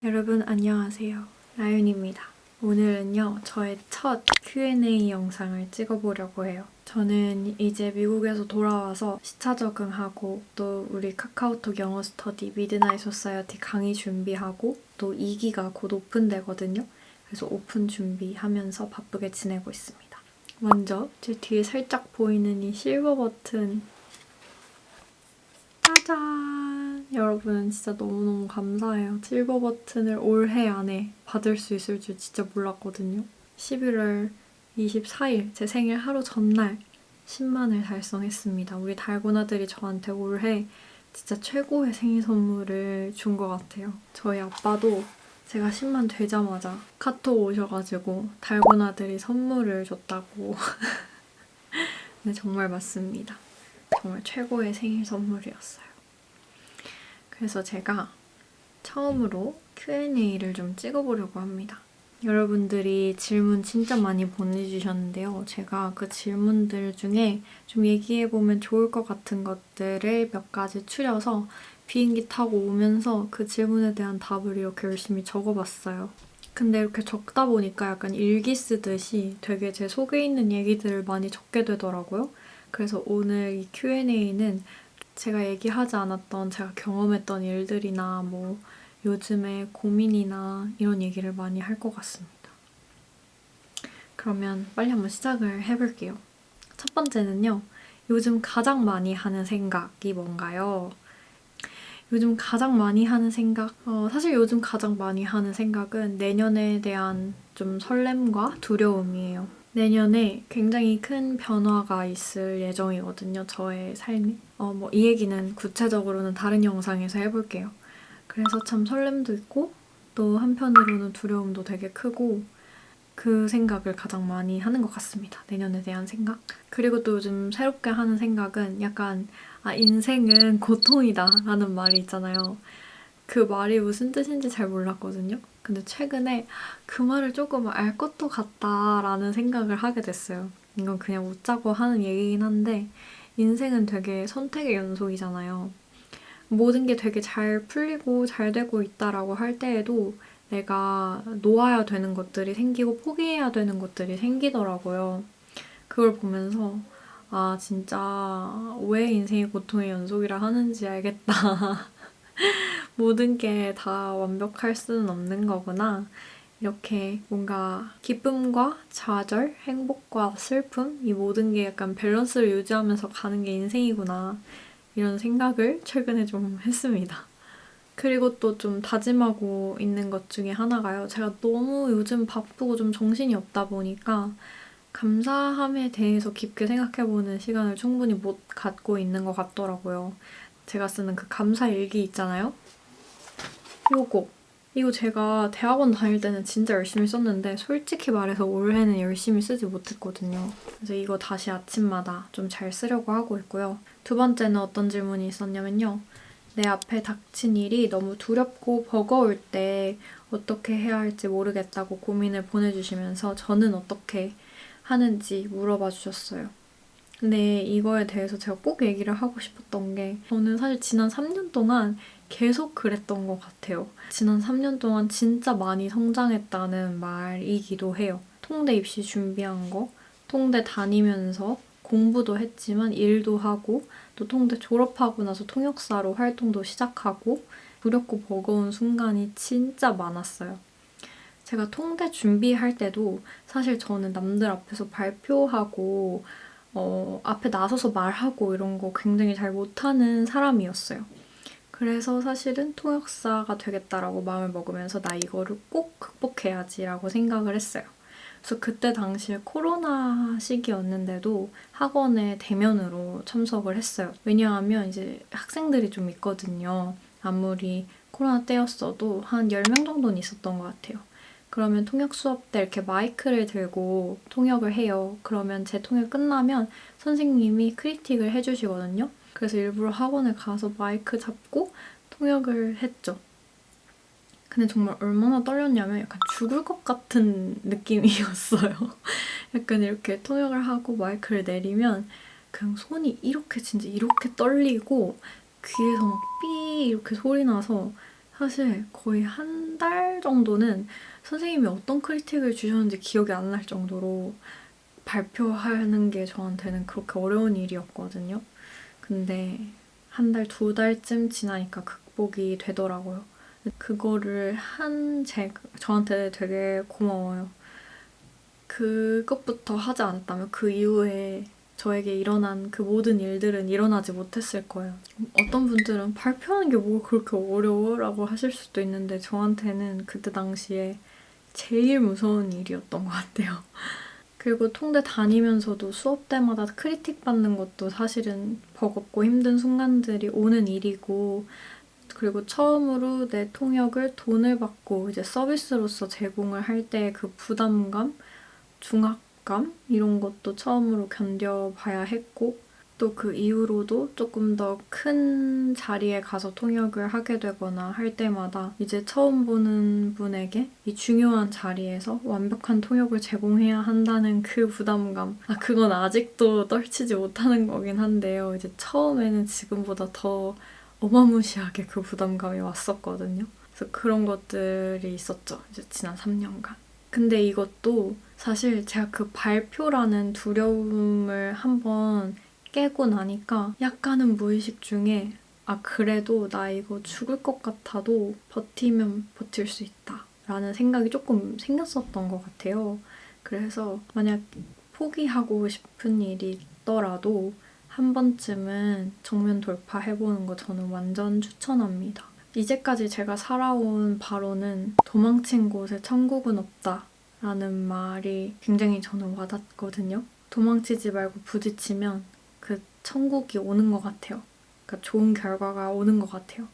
여러분 안녕하세요. 라윤입니다. 오늘은요, 저의 첫 Q&A 영상을 찍어보려고 해요. 저는 이제 미국에서 돌아와서 시차 적응하고 또 우리 카카오톡 영어 스터디 미드나잇 소사이어티 강의 준비하고 또 2기가 곧 오픈되거든요. 그래서 오픈 준비하면서 바쁘게 지내고 있습니다. 먼저 제 뒤에 살짝 보이는 이 실버 버튼, 짜잔! 여러분 진짜 너무너무 감사해요. 실버 버튼을 올해 안에 받을 수 있을 줄 진짜 몰랐거든요. 11월 24일 제 생일 하루 전날 10만을 달성했습니다. 우리 달고나들이 저한테 올해 진짜 최고의 생일 선물을 준 것 같아요. 저희 아빠도 제가 10만 되자마자 카톡 오셔가지고 달고나들이 선물을 줬다고. 네, 정말 맞습니다. 정말 최고의 생일 선물이었어요. 그래서 제가 처음으로 Q&A를 좀 찍어보려고 합니다. 여러분들이 질문 진짜 많이 보내주셨는데요. 제가 그 질문들 중에 좀 얘기해보면 좋을 것 같은 것들을 몇 가지 추려서 비행기 타고 오면서 그 질문에 대한 답을 이렇게 열심히 적어봤어요. 근데 이렇게 적다 보니까 약간 일기 쓰듯이 되게 제 속에 있는 얘기들을 많이 적게 되더라고요. 그래서 오늘 이 Q&A는 제가 얘기하지 않았던 제가 경험했던 일들이나 뭐 요즘의 고민이나 이런 얘기를 많이 할 것 같습니다. 그러면 빨리 한번 시작을 해볼게요. 첫 번째는요. 요즘 가장 많이 하는 생각이 뭔가요? 요즘 가장 많이 하는 생각? 사실 요즘 가장 많이 하는 생각은 내년에 대한 좀 설렘과 두려움이에요. 내년에 굉장히 큰 변화가 있을 예정이거든요, 저의 삶에. 이 얘기는 구체적으로는 다른 영상에서 해볼게요. 그래서 참 설렘도 있고, 또 한편으로는 두려움도 되게 크고, 그 생각을 가장 많이 하는 것 같습니다. 내년에 대한 생각. 그리고 또 요즘 새롭게 하는 생각은 약간, 인생은 고통이다 라는 말이 있잖아요. 그 말이 무슨 뜻인지 잘 몰랐거든요. 근데 최근에 그 말을 조금 알 것도 같다라는 생각을 하게 됐어요. 이건 그냥 웃자고 하는 얘기긴 한데 인생은 되게 선택의 연속이잖아요. 모든 게 되게 잘 풀리고 잘 되고 있다라고 할 때에도 내가 놓아야 되는 것들이 생기고 포기해야 되는 것들이 생기더라고요. 그걸 보면서 진짜 왜 인생이 고통의 연속이라 하는지 알겠다. 모든 게 다 완벽할 수는 없는 거구나. 이렇게 뭔가 기쁨과 좌절, 행복과 슬픔, 이 모든 게 약간 밸런스를 유지하면서 가는 게 인생이구나. 이런 생각을 최근에 좀 했습니다. 그리고 또 좀 다짐하고 있는 것 중에 하나가요. 제가 너무 요즘 바쁘고 좀 정신이 없다 보니까 감사함에 대해서 깊게 생각해보는 시간을 충분히 못 갖고 있는 것 같더라고요. 제가 쓰는 그 감사 일기 있잖아요. 이거 제가 대학원 다닐 때는 진짜 열심히 썼는데 솔직히 말해서 올해는 열심히 쓰지 못했거든요. 그래서 이거 다시 아침마다 좀 잘 쓰려고 하고 있고요. 두 번째는 어떤 질문이 있었냐면요. 내 앞에 닥친 일이 너무 두렵고 버거울 때 어떻게 해야 할지 모르겠다고 고민을 보내주시면서 저는 어떻게 하는지 물어봐 주셨어요. 근데 이거에 대해서 제가 꼭 얘기를 하고 싶었던 게 저는 사실 지난 3년 동안 계속 그랬던 것 같아요. 지난 3년 동안 진짜 많이 성장했다는 말이기도 해요. 통대 입시 준비한 거, 통대 다니면서 공부도 했지만 일도 하고 또 통대 졸업하고 나서 통역사로 활동도 시작하고 두렵고 버거운 순간이 진짜 많았어요. 제가 통대 준비할 때도 사실 저는 남들 앞에서 발표하고 앞에 나서서 말하고 이런 거 굉장히 잘 못하는 사람이었어요. 그래서 사실은 통역사가 되겠다라고 마음을 먹으면서 나 이거를 꼭 극복해야지라고 생각을 했어요. 그래서 그때 당시에 코로나 시기였는데도 학원에 대면으로 참석을 했어요. 왜냐하면 이제 학생들이 좀 있거든요. 아무리 코로나 때였어도 한 10명 정도는 있었던 것 같아요. 그러면 통역 수업 때 이렇게 마이크를 들고 통역을 해요. 그러면 제 통역 끝나면 선생님이 크리틱을 해주시거든요. 그래서 일부러 학원에 가서 마이크 잡고 통역을 했죠. 근데 정말 얼마나 떨렸냐면 약간 죽을 것 같은 느낌이었어요. 약간 이렇게 통역을 하고 마이크를 내리면 그냥 손이 이렇게 진짜 이렇게 떨리고 귀에서 막 삐 이렇게 소리 나서 사실 거의 한 달 정도는 선생님이 어떤 크리틱을 주셨는지 기억이 안 날 정도로 발표하는 게 저한테는 그렇게 어려운 일이었거든요. 근데 한 달, 두 달쯤 지나니까 극복이 되더라고요. 그거를 저한테 되게 고마워요. 그것부터 하지 않았다면 그 이후에 저에게 일어난 그 모든 일들은 일어나지 못했을 거예요. 어떤 분들은 발표하는 게 뭐 그렇게 어려워? 라고 하실 수도 있는데 저한테는 그때 당시에 제일 무서운 일이었던 것 같아요. 그리고 통대 다니면서도 수업 때마다 크리틱 받는 것도 사실은 버겁고 힘든 순간들이 오는 일이고, 그리고 처음으로 내 통역을 돈을 받고 이제 서비스로서 제공을 할 때 그 부담감, 중압감 이런 것도 처음으로 견뎌봐야 했고, 또 그 이후로도 조금 더 큰 자리에 가서 통역을 하게 되거나 할 때마다 이제 처음 보는 분에게 이 중요한 자리에서 완벽한 통역을 제공해야 한다는 그 부담감. 그건 아직도 떨치지 못하는 거긴 한데요. 이제 처음에는 지금보다 더 어마무시하게 그 부담감이 왔었거든요. 그래서 그런 것들이 있었죠. 이제 지난 3년간. 근데 이것도 사실 제가 그 발표라는 두려움을 한번 깨고 나니까 약간은 무의식 중에 그래도 나 이거 죽을 것 같아도 버티면 버틸 수 있다 라는 생각이 조금 생겼었던 것 같아요. 그래서 만약 포기하고 싶은 일이 있더라도 한 번쯤은 정면 돌파해보는 거 저는 완전 추천합니다. 이제까지 제가 살아온 바로는 도망친 곳에 천국은 없다 라는 말이 굉장히 저는 와닿거든요. 도망치지 말고 부딪히면 그 천국이 오는 것 같아요. 그러니까 좋은 결과가 오는 것 같아요.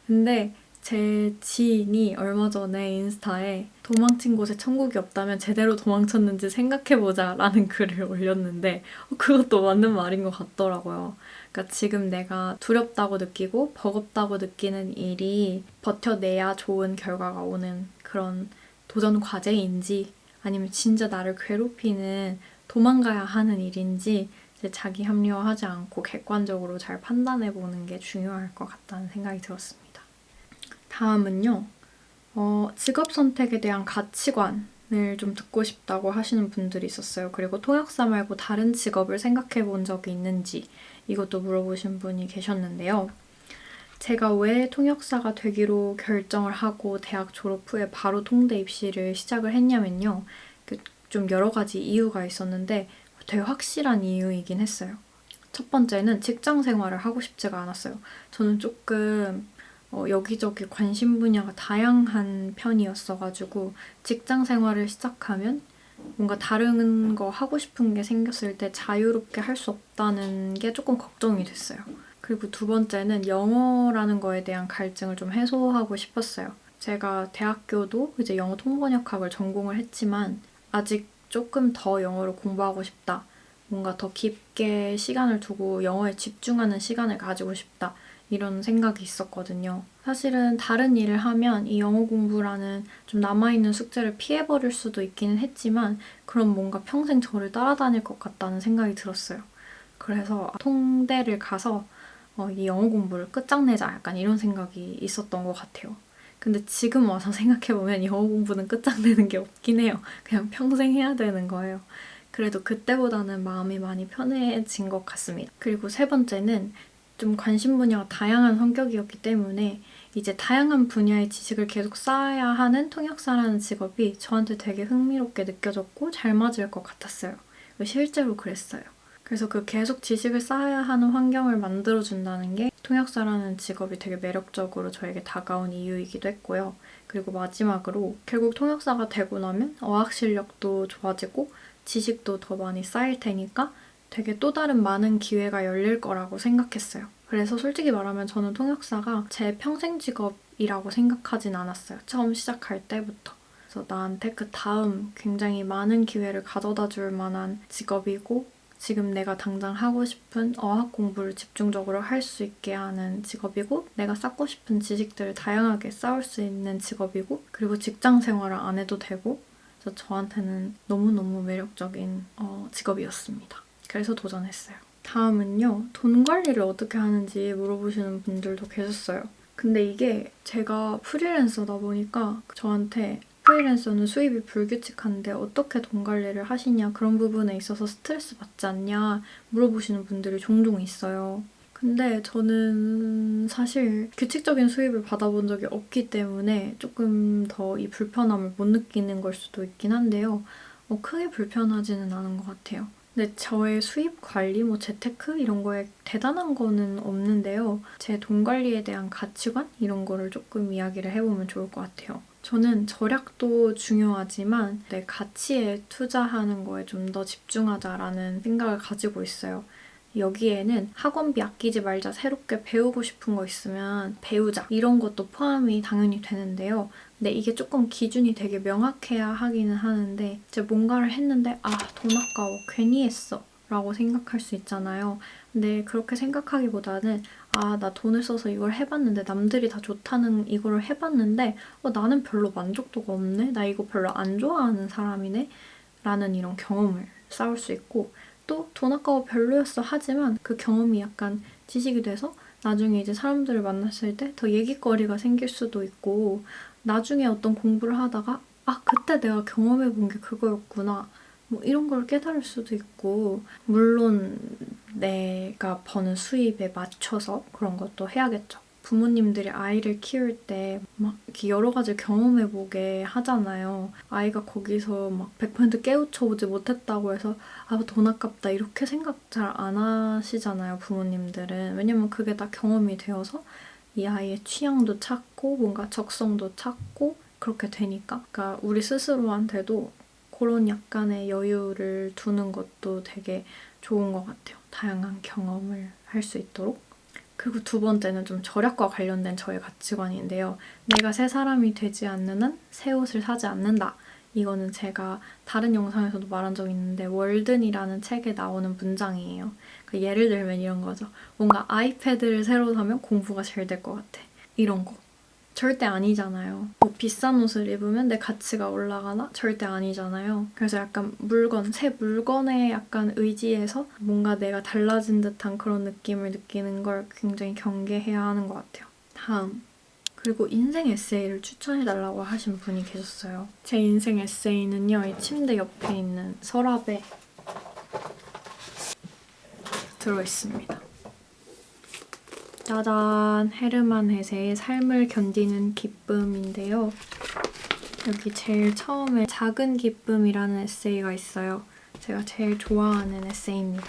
근데 제 지인이 얼마 전에 인스타에 도망친 곳에 천국이 없다면 제대로 도망쳤는지 생각해보자 라는 글을 올렸는데 그것도 맞는 말인 것 같더라고요. 그러니까 지금 내가 두렵다고 느끼고 버겁다고 느끼는 일이 버텨내야 좋은 결과가 오는 그런 도전 과제인지 아니면 진짜 나를 괴롭히는 도망가야 하는 일인지 자기 합리화하지 않고 객관적으로 잘 판단해보는 게 중요할 것 같다는 생각이 들었습니다. 다음은요. 직업 선택에 대한 가치관을 좀 듣고 싶다고 하시는 분들이 있었어요. 그리고 통역사 말고 다른 직업을 생각해 본 적이 있는지 이것도 물어보신 분이 계셨는데요. 제가 왜 통역사가 되기로 결정을 하고 대학 졸업 후에 바로 통대 입시를 시작을 했냐면요. 좀 여러 가지 이유가 있었는데 되게 확실한 이유이긴 했어요. 첫 번째는 직장 생활을 하고 싶지가 않았어요. 저는 조금 여기저기 관심 분야가 다양한 편이었어가지고 직장 생활을 시작하면 뭔가 다른 거 하고 싶은 게 생겼을 때 자유롭게 할 수 없다는 게 조금 걱정이 됐어요. 그리고 두 번째는 영어라는 거에 대한 갈증을 좀 해소하고 싶었어요. 제가 대학교도 이제 영어 통번역학을 전공을 했지만 아직 조금 더 영어를 공부하고 싶다. 뭔가 더 깊게 시간을 두고 영어에 집중하는 시간을 가지고 싶다. 이런 생각이 있었거든요. 사실은 다른 일을 하면 이 영어 공부라는 좀 남아있는 숙제를 피해버릴 수도 있기는 했지만 그럼 뭔가 평생 저를 따라다닐 것 같다는 생각이 들었어요. 그래서 통대를 가서 이 영어 공부를 끝장내자 약간 이런 생각이 있었던 것 같아요. 근데 지금 와서 생각해보면 영어 공부는 끝장내는 게 없긴 해요. 그냥 평생 해야 되는 거예요. 그래도 그때보다는 마음이 많이 편해진 것 같습니다. 그리고 세 번째는 좀 관심 분야가 다양한 성격이었기 때문에 이제 다양한 분야의 지식을 계속 쌓아야 하는 통역사라는 직업이 저한테 되게 흥미롭게 느껴졌고 잘 맞을 것 같았어요. 실제로 그랬어요. 그래서 그 계속 지식을 쌓아야 하는 환경을 만들어준다는 게 통역사라는 직업이 되게 매력적으로 저에게 다가온 이유이기도 했고요. 그리고 마지막으로 결국 통역사가 되고 나면 어학 실력도 좋아지고 지식도 더 많이 쌓일 테니까 되게 또 다른 많은 기회가 열릴 거라고 생각했어요. 그래서 솔직히 말하면 저는 통역사가 제 평생 직업이라고 생각하진 않았어요. 처음 시작할 때부터. 그래서 나한테 그 다음 굉장히 많은 기회를 가져다 줄 만한 직업이고 지금 내가 당장 하고 싶은 어학 공부를 집중적으로 할 수 있게 하는 직업이고 내가 쌓고 싶은 지식들을 다양하게 쌓을 수 있는 직업이고 그리고 직장 생활을 안 해도 되고 그래서 저한테는 너무너무 매력적인 직업이었습니다. 그래서 도전했어요. 다음은요. 돈 관리를 어떻게 하는지 물어보시는 분들도 계셨어요. 근데 이게 제가 프리랜서다 보니까 저한테 프리랜서는 수입이 불규칙한데 어떻게 돈 관리를 하시냐 그런 부분에 있어서 스트레스 받지 않냐 물어보시는 분들이 종종 있어요. 근데 저는 사실 규칙적인 수입을 받아본 적이 없기 때문에 조금 더 이 불편함을 못 느끼는 걸 수도 있긴 한데요. 크게 불편하지는 않은 것 같아요. 근데 저의 수입 관리, 재테크 이런 거에 대단한 거는 없는데요. 제 돈 관리에 대한 가치관 이런 거를 조금 이야기를 해보면 좋을 것 같아요. 저는 절약도 중요하지만 내 가치에 투자하는 거에 좀 더 집중하자라는 생각을 가지고 있어요. 여기에는 학원비 아끼지 말자, 새롭게 배우고 싶은 거 있으면 배우자 이런 것도 포함이 당연히 되는데요. 근데 이게 조금 기준이 되게 명확해야 하기는 하는데 이제 뭔가를 했는데 돈 아까워, 괜히 했어 라고 생각할 수 있잖아요. 근데 그렇게 생각하기보다는 나 돈을 써서 이걸 해봤는데 남들이 다 좋다는 이거를 해봤는데 나는 별로 만족도가 없네? 나 이거 별로 안 좋아하는 사람이네? 라는 이런 경험을 쌓을 수 있고 또 돈 아까워 별로였어 하지만 그 경험이 약간 지식이 돼서 나중에 이제 사람들을 만났을 때 더 얘기거리가 생길 수도 있고 나중에 어떤 공부를 하다가 그때 내가 경험해본 게 그거였구나 이런 걸 깨달을 수도 있고 물론 내가 버는 수입에 맞춰서 그런 것도 해야겠죠. 부모님들이 아이를 키울 때 막 이렇게 여러 가지 경험해보게 하잖아요. 아이가 거기서 막 100% 깨우쳐보지 못했다고 해서 돈 아깝다 이렇게 생각 잘 안 하시잖아요, 부모님들은. 왜냐면 그게 다 경험이 되어서 이 아이의 취향도 찾고 뭔가 적성도 찾고 그렇게 되니까. 그러니까 우리 스스로한테도 그런 약간의 여유를 두는 것도 되게 좋은 것 같아요. 다양한 경험을 할 수 있도록. 그리고 두 번째는 좀 절약과 관련된 저의 가치관인데요. 내가 새 사람이 되지 않는 한 새 옷을 사지 않는다. 이거는 제가 다른 영상에서도 말한 적이 있는데 월든이라는 책에 나오는 문장이에요. 그러니까 예를 들면 이런 거죠. 뭔가 아이패드를 새로 사면 공부가 잘 될 것 같아. 이런 거. 절대 아니잖아요. 비싼 옷을 입으면 내 가치가 올라가나? 절대 아니잖아요. 그래서 약간 새 물건에 약간 의지해서 뭔가 내가 달라진 듯한 그런 느낌을 느끼는 걸 굉장히 경계해야 하는 것 같아요. 다음. 그리고 인생 에세이를 추천해달라고 하신 분이 계셨어요. 제 인생 에세이는요, 이 침대 옆에 있는 서랍에 들어있습니다. 짜잔! 헤르만 헤세의 삶을 견디는 기쁨인데요. 여기 제일 처음에 작은 기쁨이라는 에세이가 있어요. 제가 제일 좋아하는 에세이입니다.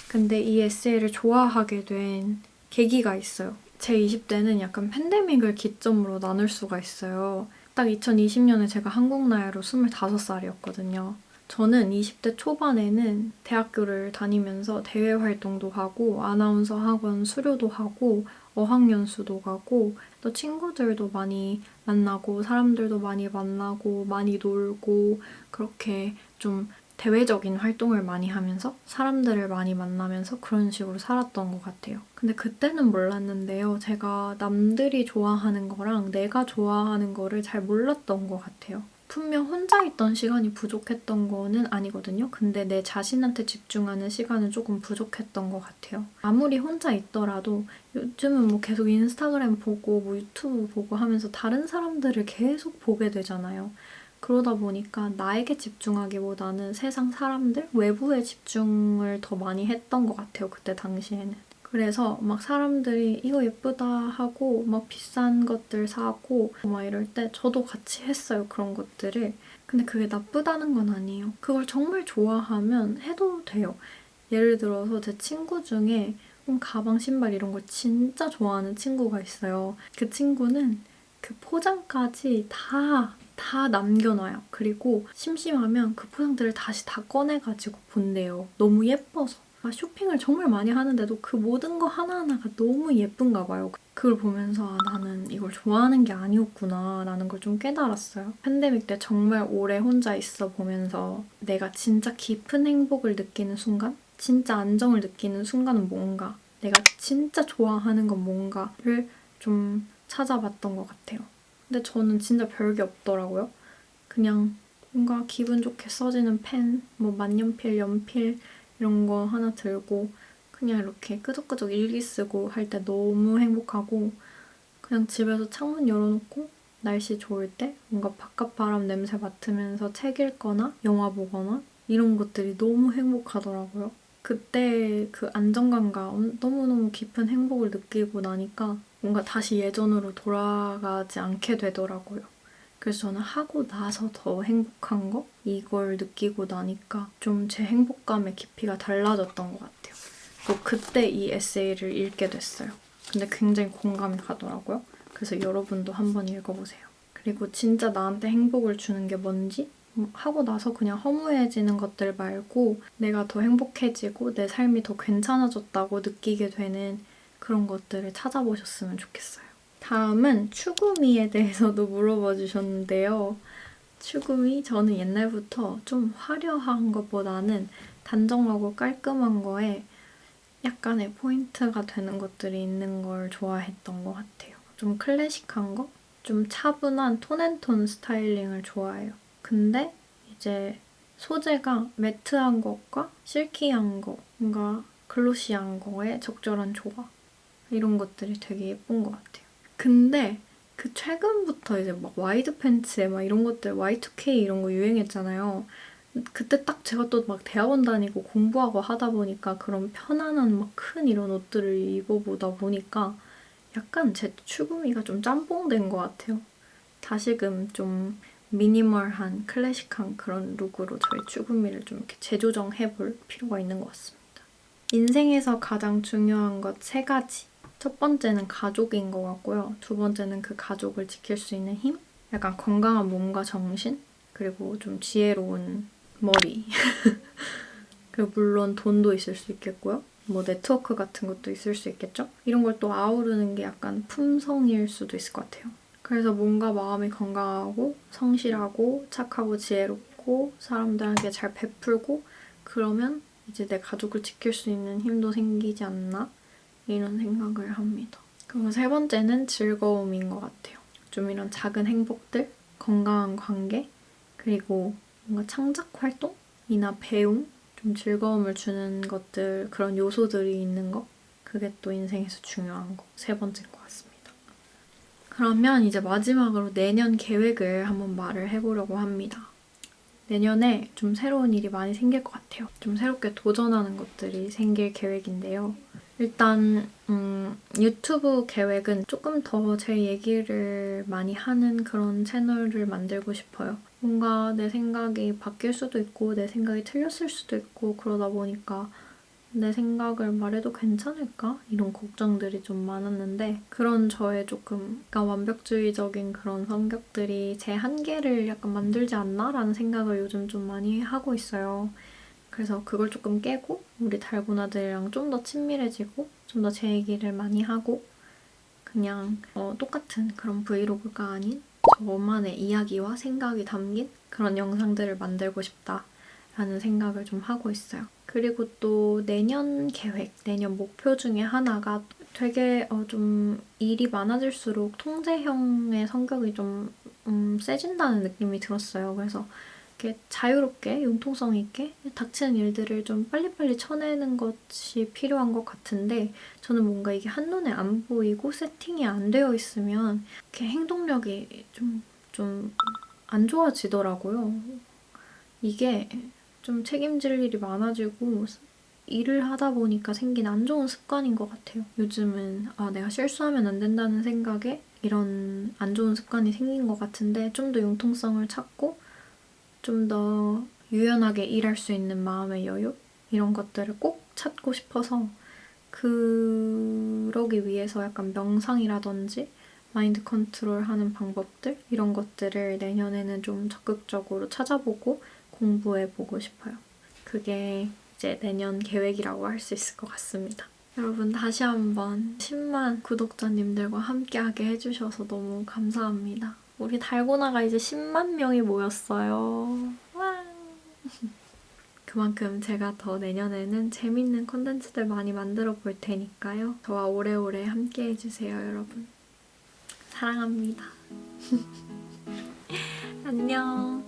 근데 이 에세이를 좋아하게 된 계기가 있어요. 제 20대는 약간 팬데믹을 기점으로 나눌 수가 있어요. 딱 2020년에 제가 한국 나이로 25살이었거든요. 저는 20대 초반에는 대학교를 다니면서 대외 활동도 하고 아나운서 학원 수료도 하고 어학연수도 가고 또 친구들도 많이 만나고 사람들도 많이 만나고 많이 놀고 그렇게 좀 대외적인 활동을 많이 하면서 사람들을 많이 만나면서 그런 식으로 살았던 것 같아요. 근데 그때는 몰랐는데요. 제가 남들이 좋아하는 거랑 내가 좋아하는 거를 잘 몰랐던 것 같아요. 분명 혼자 있던 시간이 부족했던 거는 아니거든요. 근데 내 자신한테 집중하는 시간은 조금 부족했던 것 같아요. 아무리 혼자 있더라도 요즘은 계속 인스타그램 보고 유튜브 보고 하면서 다른 사람들을 계속 보게 되잖아요. 그러다 보니까 나에게 집중하기보다는 세상 사람들, 외부에 집중을 더 많이 했던 것 같아요. 그때 당시에는. 그래서 막 사람들이 이거 예쁘다 하고 막 비싼 것들 사고 막 이럴 때 저도 같이 했어요. 그런 것들을. 근데 그게 나쁘다는 건 아니에요. 그걸 정말 좋아하면 해도 돼요. 예를 들어서 제 친구 중에 가방, 신발 이런 걸 진짜 좋아하는 친구가 있어요. 그 친구는 그 포장까지 다 남겨놔요. 그리고 심심하면 그 포장들을 다시 다 꺼내가지고 본대요. 너무 예뻐서. 쇼핑을 정말 많이 하는데도 그 모든 거 하나하나가 너무 예쁜가 봐요. 그걸 보면서 나는 이걸 좋아하는 게 아니었구나 라는 걸 좀 깨달았어요. 팬데믹 때 정말 오래 혼자 있어 보면서 내가 진짜 깊은 행복을 느끼는 순간? 진짜 안정을 느끼는 순간은 뭔가? 내가 진짜 좋아하는 건 뭔가를 좀 찾아봤던 것 같아요. 근데 저는 진짜 별게 없더라고요. 그냥 뭔가 기분 좋게 써지는 펜, 만년필, 연필 이런 거 하나 들고 그냥 이렇게 끄적끄적 일기 쓰고 할 때 너무 행복하고 그냥 집에서 창문 열어놓고 날씨 좋을 때 뭔가 바깥 바람 냄새 맡으면서 책 읽거나 영화 보거나 이런 것들이 너무 행복하더라고요. 그때 그 안정감과 너무너무 깊은 행복을 느끼고 나니까 뭔가 다시 예전으로 돌아가지 않게 되더라고요. 그래서 저는 하고 나서 더 행복한 거? 이걸 느끼고 나니까 좀 제 행복감의 깊이가 달라졌던 것 같아요. 또 그때 이 에세이를 읽게 됐어요. 근데 굉장히 공감이 가더라고요. 그래서 여러분도 한번 읽어보세요. 그리고 진짜 나한테 행복을 주는 게 뭔지 하고 나서 그냥 허무해지는 것들 말고 내가 더 행복해지고 내 삶이 더 괜찮아졌다고 느끼게 되는 그런 것들을 찾아보셨으면 좋겠어요. 다음은 추구미에 대해서도 물어봐 주셨는데요. 추구미, 저는 옛날부터 좀 화려한 것보다는 단정하고 깔끔한 거에 약간의 포인트가 되는 것들이 있는 걸 좋아했던 것 같아요. 좀 클래식한 거? 좀 차분한 톤앤톤 스타일링을 좋아해요. 근데 이제 소재가 매트한 것과 실키한 거, 뭔가 글로시한 거에 적절한 조화 이런 것들이 되게 예쁜 것 같아요. 근데 그 최근부터 이제 막 와이드 팬츠에 막 이런 것들 Y2K 이런 거 유행했잖아요. 그때 딱 제가 또 막 대학원 다니고 공부하고 하다 보니까 그런 편안한 막 큰 이런 옷들을 입어보다 보니까 약간 제 추구미가 좀 짬뽕된 것 같아요. 다시금 좀 미니멀한 클래식한 그런 룩으로 저의 추구미를 좀 이렇게 재조정해볼 필요가 있는 것 같습니다. 인생에서 가장 중요한 것 3가지. 첫 번째는 가족인 것 같고요. 두 번째는 그 가족을 지킬 수 있는 힘? 약간 건강한 몸과 정신? 그리고 좀 지혜로운 머리. 그리고 물론 돈도 있을 수 있겠고요. 뭐 네트워크 같은 것도 있을 수 있겠죠? 이런 걸 또 아우르는 게 약간 품성일 수도 있을 것 같아요. 그래서 뭔가 마음이 건강하고 성실하고 착하고 지혜롭고 사람들에게 잘 베풀고 그러면 이제 내 가족을 지킬 수 있는 힘도 생기지 않나? 이런 생각을 합니다. 그리고 3번째는 즐거움인 것 같아요. 좀 이런 작은 행복들, 건강한 관계, 그리고 뭔가 창작 활동이나 배움, 좀 즐거움을 주는 것들, 그런 요소들이 있는 거, 그게 또 인생에서 중요한 거, 3번째인 것 같습니다. 그러면 이제 마지막으로 내년 계획을 한번 말을 해보려고 합니다. 내년에 좀 새로운 일이 많이 생길 것 같아요. 좀 새롭게 도전하는 것들이 생길 계획인데요. 일단 유튜브 계획은 조금 더 제 얘기를 많이 하는 그런 채널을 만들고 싶어요. 뭔가 내 생각이 바뀔 수도 있고 내 생각이 틀렸을 수도 있고 그러다 보니까 내 생각을 말해도 괜찮을까? 이런 걱정들이 좀 많았는데 그런 저의 조금 약간 완벽주의적인 그런 성격들이 제 한계를 약간 만들지 않나? 라는 생각을 요즘 좀 많이 하고 있어요. 그래서 그걸 조금 깨고 우리 달고나들이랑 좀 더 친밀해지고 좀 더 제 얘기를 많이 하고 그냥 똑같은 그런 브이로그가 아닌 저만의 이야기와 생각이 담긴 그런 영상들을 만들고 싶다라는 생각을 좀 하고 있어요. 그리고 또 내년 계획, 내년 목표 중에 하나가 되게 좀 일이 많아질수록 통제형의 성격이 좀 세진다는 느낌이 들었어요. 그래서 이렇게 자유롭게 융통성 있게 닥치는 일들을 좀 빨리빨리 쳐내는 것이 필요한 것 같은데 저는 뭔가 이게 한눈에 안 보이고 세팅이 안 되어 있으면 이렇게 행동력이 좀 안 좋아지더라고요. 이게 좀 책임질 일이 많아지고 일을 하다 보니까 생긴 안 좋은 습관인 것 같아요. 요즘은 내가 실수하면 안 된다는 생각에 이런 안 좋은 습관이 생긴 것 같은데 좀 더 융통성을 찾고 좀 더 유연하게 일할 수 있는 마음의 여유? 이런 것들을 꼭 찾고 싶어서 그러기 위해서 약간 명상이라든지 마인드 컨트롤하는 방법들? 이런 것들을 내년에는 좀 적극적으로 찾아보고 공부해보고 싶어요. 그게 이제 내년 계획이라고 할 수 있을 것 같습니다. 여러분 다시 한번 10만 구독자님들과 함께하게 해주셔서 너무 감사합니다. 우리 달고나가 이제 10만 명이 모였어요. 와! 그만큼 제가 더 내년에는 재밌는 콘텐츠들 많이 만들어 볼 테니까요. 저와 오래오래 함께 해주세요, 여러분. 사랑합니다. 안녕.